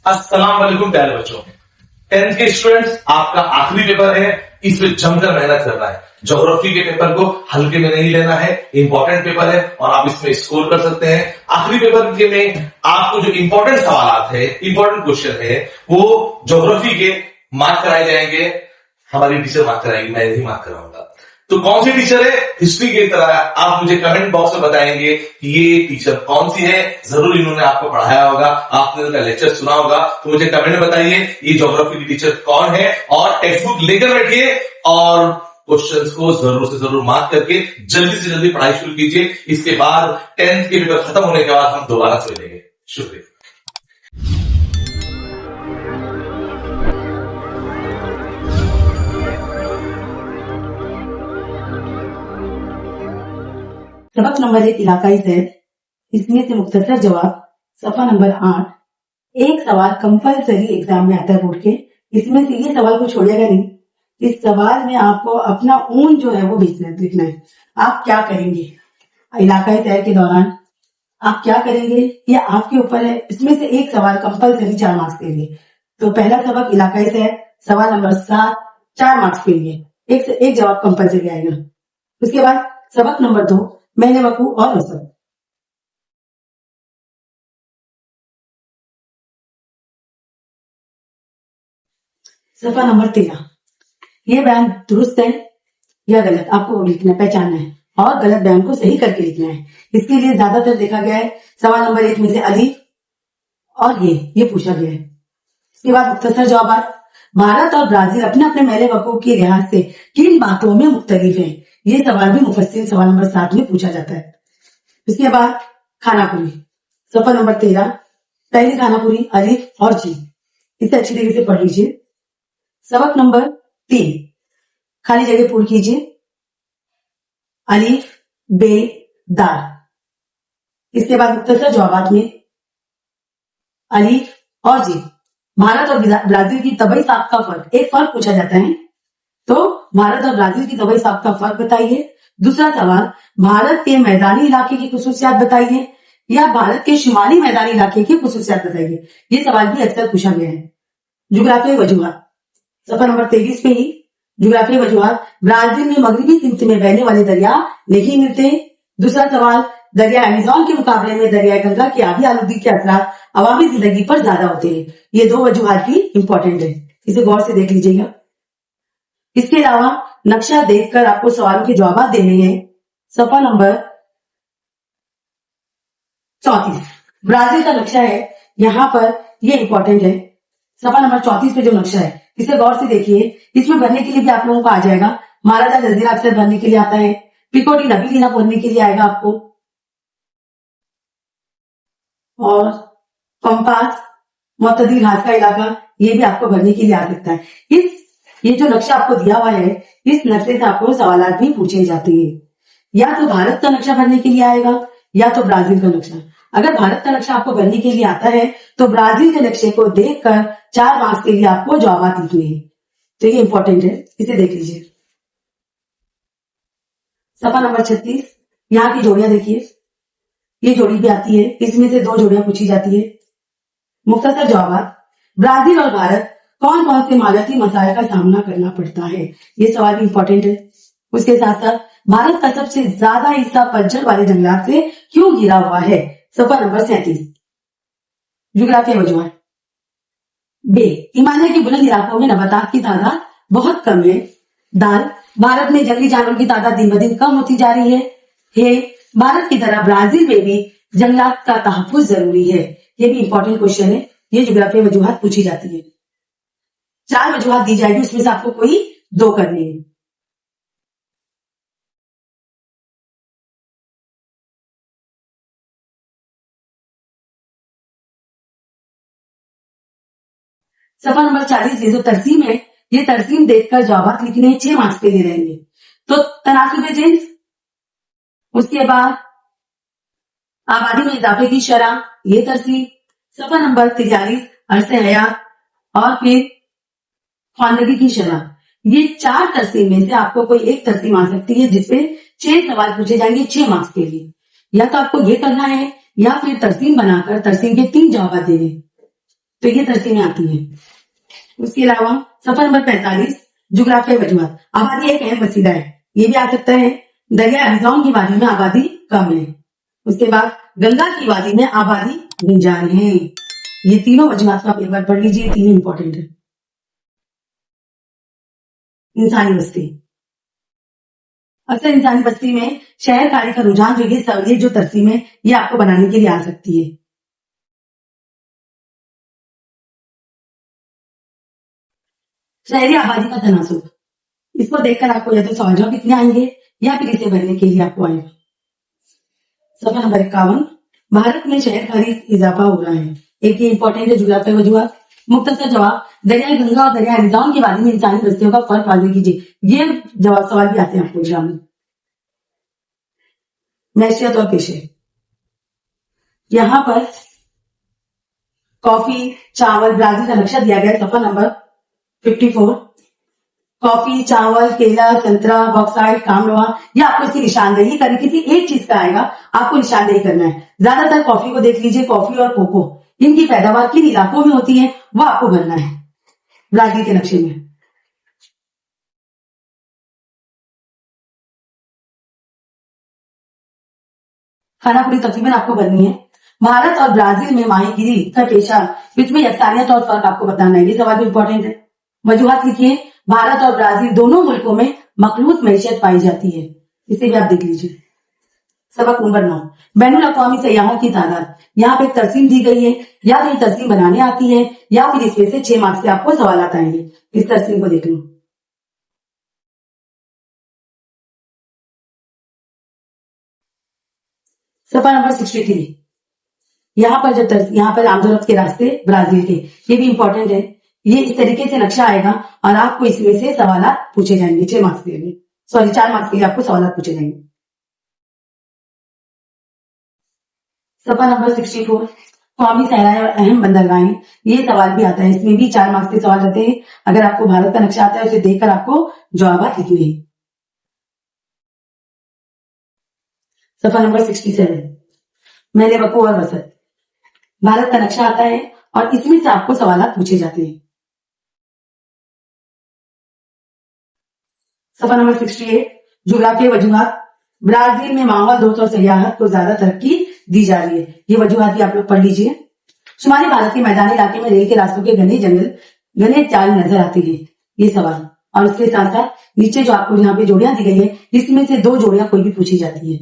अस्सलाम वालेकुम प्यारे बच्चों। 10th के स्टूडेंट्स, आपका आखिरी पेपर है, इसमें जमकर मेहनत करना है। ज्योग्राफी के पेपर को हल्के में नहीं लेना है, इंपॉर्टेंट पेपर है और आप इसमें स्कोर कर सकते हैं। आखिरी पेपर के में आपको जो इंपॉर्टेंट सवाल है, इंपॉर्टेंट क्वेश्चन है, वो ज्योग्राफी के मार्क कराए जाएंगे। हमारी टीचर मार्क कराएगी, मैं नहीं मार्क कराऊंगा। तो कौन सी टीचर है? हिस्ट्री की तरह आप मुझे कमेंट बॉक्स में बताएंगे कि ये टीचर कौन सी है। जरूर इन्होंने आपको पढ़ाया होगा, आपने उनका लेक्चर सुना होगा, तो मुझे कमेंट में बताइए ये ज्योग्राफी की टीचर कौन है। और टेक्स्ट बुक लेकर बैठिए और क्वेश्चंस को जरूर से जरूर मार्क करके जल्दी से जल्दी पढ़ाई शुरू कीजिए। इसके बाद 10th के पेपर खत्म होने के बाद हम दोबारा से मिलेंगे। शुक्रिया। सबक नंबर 1 इलाकाई सैर, इसमें से मुख्तसर जवाब सफा नंबर 8। एक सवाल कंपलसरी एग्जाम में आता है बोर्ड के, इसमें से ये सवाल को छोड़िएगा नहीं। इस सवाल में आपको अपना ऊन जो है वो लिखना है। आप क्या करेंगे इलाकाई सैर के दौरान, आप क्या करेंगे ये आपके ऊपर है। इसमें से एक सवाल कंपलसरी 4 मार्क्स के लिए। तो पहला सबक इलाकाई सैर, सवाल नंबर 7, 4 मार्क्स के लिए, एक से एक जवाब कंपलसरी आएगा। उसके बाद सबक नंबर 2, मैंने वकू और वसत। सफा नंबर 13, ये बयान दुरुस्त है या गलत, आपको लिखना है, पहचानना है और गलत बयान को सही करके लिखना है। इसके लिए ज्यादातर देखा गया है सवाल नंबर 1 में से अली और ये पूछा गया है। इसके बाद मुख्तसर जवाब, भारत और ब्राजील अपने अपने मेले वकूफ के लिहाज से किन बातों में मुख्तलिफ हैं। ये सवाल भी मुफस्सिल सवाल नंबर 7 में पूछा जाता है। इसके बाद खानापुरी, सफा नंबर 13, पहली खानापुरी अलिफ और जी, इसे अच्छी तरीके से पढ़ लीजिए। सबक नंबर 3, खाली जगह पूरी कीजिए, अलिफ बे दार। इसके बाद मुख्तसर जवाबात में अलिफ और जी, भारत और ब्राजील की तबई साख का फर्क, एक फर्क पूछा जाता है तो भारत और ब्राजील की तबई साख का फर्क बताइए। दूसरा सवाल, भारत के मैदानी इलाके की खुसूसियात बताइए या भारत के शुमाली मैदानी इलाके की खुसूसियात बताइए। ये सवाल भी अक्सर पूछा गया है। जुग्राफियाई वजूहात, सफा नंबर 23 पे ही जुग्राफियाई वजूहात, ब्राजील में मगरबी सिमत में बहने वाले दरिया नहीं मिलते। दूसरा सवाल, दरिया अमेज़न के मुकाबले में दरिया गंगा की आबी आलूगी के असरात अवामी जिंदगी पर ज्यादा होते हैं। ये 2 वजूहात भी इंपॉर्टेंट है, इसे गौर से देख लीजिएगा। इसके अलावा नक्शा देखकर आपको सवालों के जवाब देने हैं। सफा नंबर 34, ब्राजील का नक्शा है, यहाँ पर ये इंपॉर्टेंट है। सफा नंबर 34 पे जो नक्शा है इसे गौर से देखिए। इसमें भरने के लिए भी आप लोगों को आ जाएगा, महाराजा जजीरा अक्सर भरने के लिए आता है, पिकोटी नबीलीना भरने के लिए आएगा आपको, और पंपास मुतदिल घास का इलाका ये भी आपको भरने के लिए आ सकता है। ये जो नक्शा आपको दिया हुआ है, इस नक्शे से आपको सवाल भी पूछे जाते हैं। या तो भारत का नक्शा भरने के लिए आएगा या तो ब्राजील का नक्शा। अगर भारत का नक्शा आपको भरने के लिए आता है तो ब्राजील के नक्शे को देखकर 4 मार्क्स के लिए आपको जवाब लिखने हैं। तो ये इंपॉर्टेंट है, इसे देख लीजिए। सफा नंबर 36, यहाँ की जोड़ियां देखिए, ये जोड़ी भी आती है, इसमें से 2 जोड़ियां पूछी जाती है। मुख्तसर जवाब, ब्राजील और भारत कौन कौन से मालियाती मसाइल का सामना करना पड़ता है। ये सवाल भी इंपॉर्टेंट है। उसके साथ साथ भारत का सबसे ज्यादा हिस्सा पतझड़ वाले जंगलात से क्यों घिरा हुआ है। सफा नंबर 37, जुग्राफियाई वजूहात, बे, हिमालय के बुलंद इलाकों में नबातात की तादाद बहुत कम है। दाल, भारत में जंगली जानवरों की तादाद दिन ब दिन कम होती जा रही है। हे, भारत की तरह ब्राजील में भी जंगलात का तहफ्फुज जरूरी है। ये भी इंपॉर्टेंट क्वेश्चन है, ये जुग्राफियाई वजूहात पूछी जाती है। 4 वजूहात दी जाएगी, उसमें से आपको कोई 2 करनी है। सफा नंबर 40, ये जो तरसीम है, ये तरसीम देखकर जवाब लिखने 6 मार्क्स के लिए रहेंगे। तो तनासुब जिन्स, उसके बाद आबादी में इजाफे की शरह, ये तरसीम। सफा नंबर 43, अरसे हयात और फिर खानदगी की शरह। ये 4 तरसीम में से आपको कोई एक तरसीम आ सकती है जिसपे 6 सवाल पूछे जाएंगे 6 मार्क्स के लिए। या तो आपको ये करना है या फिर तरसीम बनाकर तरसीम के 3 जवाब देने। तो ये तरसीमें आती है। उसके अलावा सफर नंबर 45 जुग्राफिया वजूहत। आबादी एक अहम वसीला है, ये भी आ सकता है। दरिया अमेज़न की वादी में आबादी कम है। उसके बाद गंगा की वादी में आबादी गुंजान है। ये तीनों वजूहत का एक बार पढ़ लीजिए, तीनों इंपॉर्टेंट है। इंसानी बस्ती, अक्सर इंसानी बस्ती में शहरकारी का रुझान जो ये जो तरसीम है ये आपको बनाने के लिए आ सकती है। शहरी आबादी का तनासुब, इसको देखकर आपको या तो सवाल जवाब कितने आएंगे या फिर इसे भरने के लिए आपको आएगा। सफा नंबर 51 भारत में शहरकारी इजाफा हो रहा है। एक ये इंपॉर्टेंट है जुग्राफिया वजूहत। मुख्तसर जवाब, दरिया गंगा और दरिया अमेज़न की वादी में इंसानी बस्तियों का फर्क वाज़ेह कीजिए। ये जवाब सवाल भी आते हैं आपको एग्जाम में। मैशियत और पेशे, यहां पर कॉफी, चावल, ब्राजील का नक्शा दिया गया है। सफा नंबर 54 कॉफी, चावल, केला, संतरा, बॉक्साइट, कामलोहा, ये आपको इसकी निशानदेही करनी, किसी एक चीज का आएगा आपको निशानदेही करना है। ज्यादातर कॉफी को देख लीजिए, कॉफी और कोको इनकी पैदावार किन इलाकों में होती है वो आपको भरना है ब्राजील के नक्शे में। खानापुरी तकरीबन आपको भरनी है। भारत और ब्राजील में माहीगिरी का पेशा, इसमें यकसानियत और फर्क आपको बताना है। ये सवाल भी इंपॉर्टेंट है। वजूहत लिखिए, भारत और ब्राजील दोनों मुल्कों में मखलूत मैशियत पाई जाती है। इसे भी आप देख लीजिए। सबक नंबर 9 बैनुल अक़वामी सयाहों की तादाद। यहाँ पे एक तरसीम दी गई है, या तो ये तरसीम बनाने आती है या फिर इसमें से 6 मार्क्स से आपको सवाल आएंगे। इस तरसीम को देख लो। सफा नंबर 63 यहाँ पर आमदोरफ्त के रास्ते ब्राजील के, ये भी इंपॉर्टेंट है। ये इस तरीके से नक्शा आएगा और आपको इसमें से सवाल पूछे जाएंगे 6 मार्क्स के लिए, 4 मार्क्स के लिए आपको सवाल पूछे जाएंगे। सफा नंबर 64 कौमी सहराएं और अहम बंदरगाहें, ये सवाल भी आता है। इसमें भी 4 मार्क्स के सवाल रहते हैं। अगर आपको भारत का नक्शा आता है उसे देखकर आपको जवाब लिखने हैं। सफा नंबर 67 मैंने वकू और वसत, भारत का नक्शा आता है और इसमें से आपको सवाल पूछे जाते हैं। सफा नंबर 68 जुग्राफिया वजूहत, ब्राजील में मांगोल दोस्त और सयाहत को ज्यादा तरक्की दी जा रही है। ये वजूहत भी आप लोग पढ़ लीजिए। शुमाली भारत के मैदानी इलाके में रेल के रास्तों के घने जंगल, घने जाल नजर आते हैं। ये सवाल, और उसके साथ साथ नीचे जो आपको यहाँ पे जोड़ियां दी गई है, इसमें से 2 जोड़ियां कोई भी पूछी जाती है।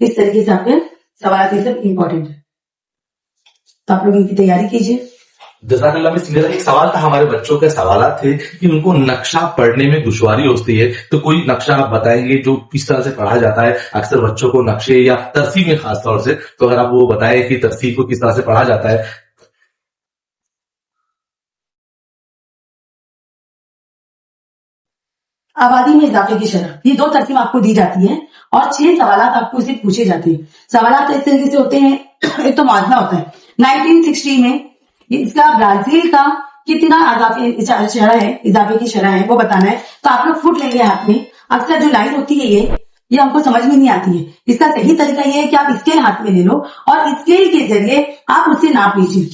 इस तरीके से आपके सवाल ये सब इंपॉर्टेंट है, तो आप लोग इनकी तैयारी कीजिए। जज़ाकल्लाह मिस, मेरा एक सवाल था, हमारे बच्चों के सवाल थे कि उनको नक्शा पढ़ने में दुश्वारी होती है, तो कोई नक्शा आप बताएंगे जो किस तरह से पढ़ा जाता है? अक्सर बच्चों को नक्शे या तरसीब में खास तौर से, तो अगर आप वो बताएं कि तरसीब को किस तरह से पढ़ा जाता है। आबादी में इजाफे की शरह, ये 2 तरकीब आपको दी जाती है और 6 सवाल आपको इसे पूछे जाते हैं। सवाल इस तरीके से होते हैं, एक तो मुआवजा होता है 1960 में, इसका ब्राजील का कितना इजाफे की शरह है वो बताना है। तो आप लोग फुट लेंगे हाथ में। अक्सर जो लाइन होती है ये हमको समझ में नहीं आती है। इसका सही तरीका ये है कि आप स्केल हाथ में ले लो और स्केल के जरिए आप उसे नाप लीजिए।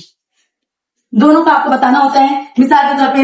दोनों का आपको बताना होता है। मिसाल के तौर पर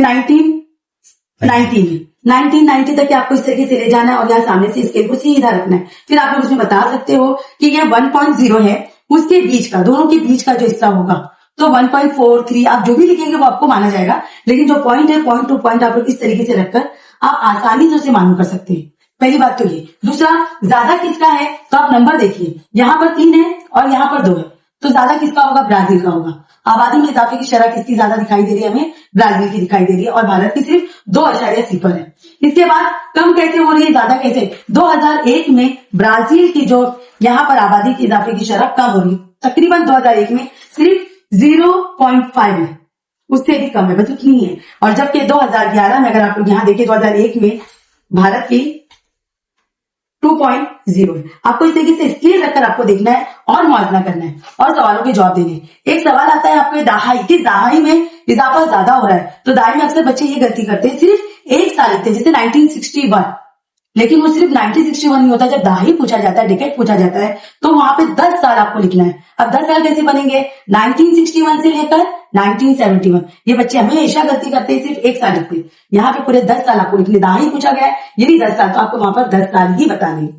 1990 तक आपको इस तरीके से ले जाना है और यहाँ सामने से स्केल को सीधा रखना है। फिर आप लोग उसमें बता सकते हो कि यह 1.0 है, उसके बीच का, दोनों के बीच का जो हिस्सा होगा तो 1.43, आप जो भी लिखेंगे वो आपको माना जाएगा। लेकिन जो पॉइंट है, पॉइंट टू पॉइंट आप लोग इस तरीके से रखकर आप आसानी से उसे मालूम कर सकते हैं। पहली बात तो ये। दूसरा, ज्यादा किसका है तो आप नंबर देखिए, यहाँ पर 3 है और यहाँ पर 2 है, तो ज्यादा किसका होगा? ब्राजील का होगा। आबादी में इजाफे की शरह किसकी ज्यादा दिखाई दे रही है? हमें ब्राजील की दिखाई दे रही है और भारत की सिर्फ 2.0 है। इसके बाद कम कैसे हो रही है, ज्यादा कैसे? 2001 में ब्राजील की जो यहाँ पर आबादी की इजाफे की शरह कम हो रही है, तकरीबन 2001 में सिर्फ 0.5 है, उससे भी कम है, बस उतनी है। और जबकि 2011 में अगर आप लोग यहाँ देखें 2001 में भारत की 2.0 है। आपको इस तरीके से स्केल रखकर आपको देखना है और मुआवजा करना है और सवालों के जवाब देने हैं। एक सवाल आता है आपके दहाई, कि दहाई में इजाफा ज्यादा हो रहा है, तो दहाई में अक्सर बच्चे ये गलती करते हैं, सिर्फ 1 साल लिखते हैं, जैसे 1961 लेकिन वो सिर्फ 1961 नहीं होता, जब दाही पूछा जाता है, डिकेड पूछा जाता है, तो वहां पे 10 साल आपको लिखना है। अब 10 साल कैसे बनेंगे? 1961 से लेकर 1971। ये बच्चे हमेशा गलती करते हैं, सिर्फ 1 साल लिखते हैं। यहाँ पे पूरे 10 साल आपको लिखने, दाही पूछा गया है, ये भी 10 साल, तो आपको वहां पर 10 साल ही बताने हैं।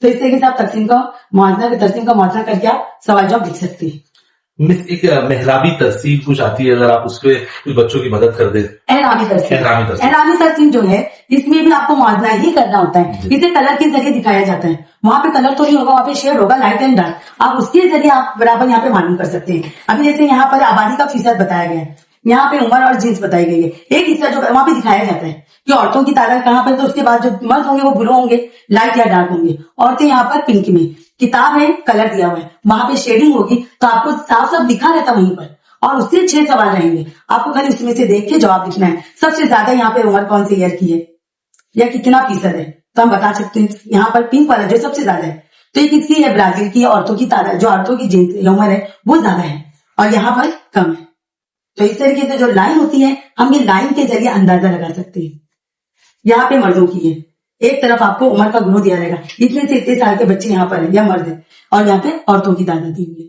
तो इस तरीके से आप तकसीम का मुआवजा करके आप सवाल जवाब लिख सकते हैं। मिस, एक मेहराबी तरसीम कुछ आती है, अगर आप उसपे कुछ बच्चों की मदद कर दे। एहरामी तरसीम, एहरामी तरसीम जो है, इसमें भी आपको मुआवजा ही करना होता है। इसे कलर के जरिए दिखाया जाता है। वहां पे कलर तो नहीं होगा, वहां पे शेड होगा, लाइट एंड डार्क। आप उसके जरिए आप बराबर यहाँ पे मालूम कर सकते हैं। अभी जैसे यहाँ पर आबादी का फीसद बताया गया है, यहाँ पे उम्र और जींस बताई गई है। एक हिस्सा जो वहां पे दिखाया जाता है कि औरतों की तादाद कहाँ पर, तो उसके बाद जो मर्द होंगे वो ब्लू होंगे, लाइट या डार्क होंगे, औरतें यहाँ पर पिंक में। किताब है, कलर दिया हुआ है, वहां पे शेडिंग होगी, तो आपको साफ साफ दिखा रहता वहीं पर, और उससे 6 सवाल रहेंगे। आपको खाली उसमें से देख के जवाब लिखना है। सबसे ज्यादा यहाँ पे उम्र कौन से ईयर की है या कितना फीसद है, तो हम बता सकते हैं। यहाँ पर पिंक वाला जो सबसे ज्यादा है, तो ये किसकी है? ब्राजील की। औरतों की तादाद, जो औरतों की जिनसी उम्र है वो ज्यादा है और यहाँ पर कम है। तो इस तरीके से जो लाइन होती है, हम ये लाइन के जरिए अंदाजा लगा सकते हैं। यहाँ पे मर्दों की है, एक तरफ आपको उम्र का ग्रो दिया रहेगा, इतने से इतने साल के बच्चे यहाँ पर है या मर्द है, और यहाँ पे औरतों की तादाद दी हुई है।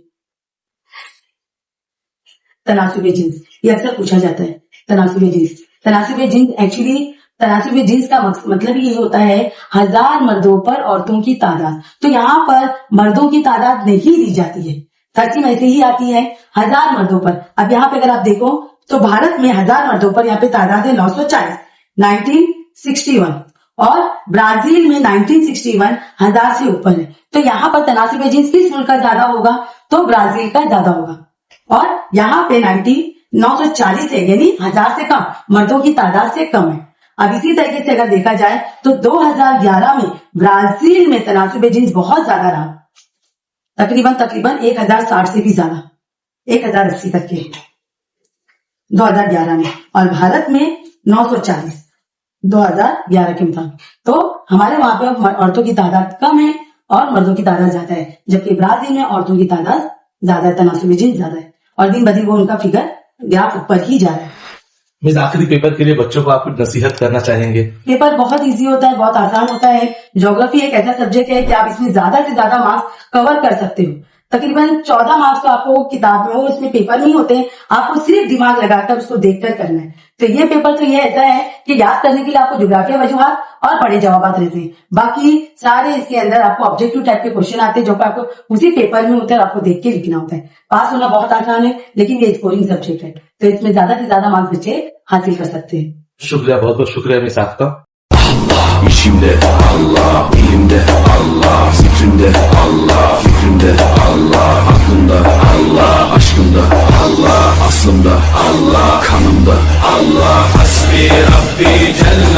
तनासुबे जिन्स, ये अक्सर पूछा जाता है। तनासुबे जिन्स एक्चुअली तनासुबे जिन्स का मतलब ये होता है 1000 मर्दों पर औरतों की तादाद। तो यहाँ पर मर्दों की तादाद नहीं दी जाती है, तरकीब ऐसे ही आती है 1000 मर्दों पर। अब यहाँ पे अगर आप देखो तो भारत में 1000 मर्दों पर यहाँ पे तादाद है 940, 1961, और ब्राजील में 1961 1000 से ऊपर है। तो यहाँ पर तनासुबे जिन्स किस मुल्क का ज्यादा होगा? तो ब्राजील का ज्यादा होगा। और यहाँ पे 940 है, यानी 1000 से कम, मर्दों की तादाद से कम है। अब इसी तरीके से अगर देखा जाए तो 2011 में ब्राजील में तनासुबे जिन्स बहुत ज्यादा रहा, तकरीबन 1060 से भी ज्यादा, 1080 तक के 2011 में, और भारत में 940 2011 के मुताबिक। तो हमारे वहां पे औरतों की तादाद कम है और मर्दों की तादाद ज्यादा है, जबकि ब्राजील में औरतों की तादाद ज्यादा है, तनासुबे जिन्स ज्यादा है, और दिन ब दिन वो उनका फिगर ग्राफ ऊपर ही जा रहा है। मिस, आखिरी पेपर के लिए बच्चों को आप कुछ नसीहत करना चाहेंगे? पेपर बहुत इजी होता है, बहुत आसान होता है। ज्योग्राफी एक ऐसा सब्जेक्ट है कि आप इसमें ज्यादा से ज्यादा मार्क्स कवर कर सकते हो। तकरीबन 14 मार्क्स तो आपको किताब में हो, इसमें पेपर नहीं होते हैं, आपको सिर्फ दिमाग लगाकर उसको देखकर करना है। तो ये पेपर तो ये ऐसा है कि याद करने के लिए आपको ज्योग्राफिया, वजूहात और बड़े जवाब रहते हैं। बाकी सारे इसके अंदर आपको ऑब्जेक्टिव टाइप के क्वेश्चन आते हैं, जो आपको उसी पेपर में होते हैं और आपको देख के लिखना होता है। पास होना बहुत आसान है, लेकिन ये स्कोरिंग सब्जेक्ट है, तो इसमें ज्यादा से ज्यादा मार्क्स बच्चे हासिल कर सकते हैं। शुक्रिया, बहुत बहुत शुक्रिया मिस आपका। İçimde Allah, dilimde Allah, zikrimde Allah, fikrimde Allah, aklımda Allah, aşkımda Allah, aslımda Allah, kanımda Allah. Hasbi Rabbi Celle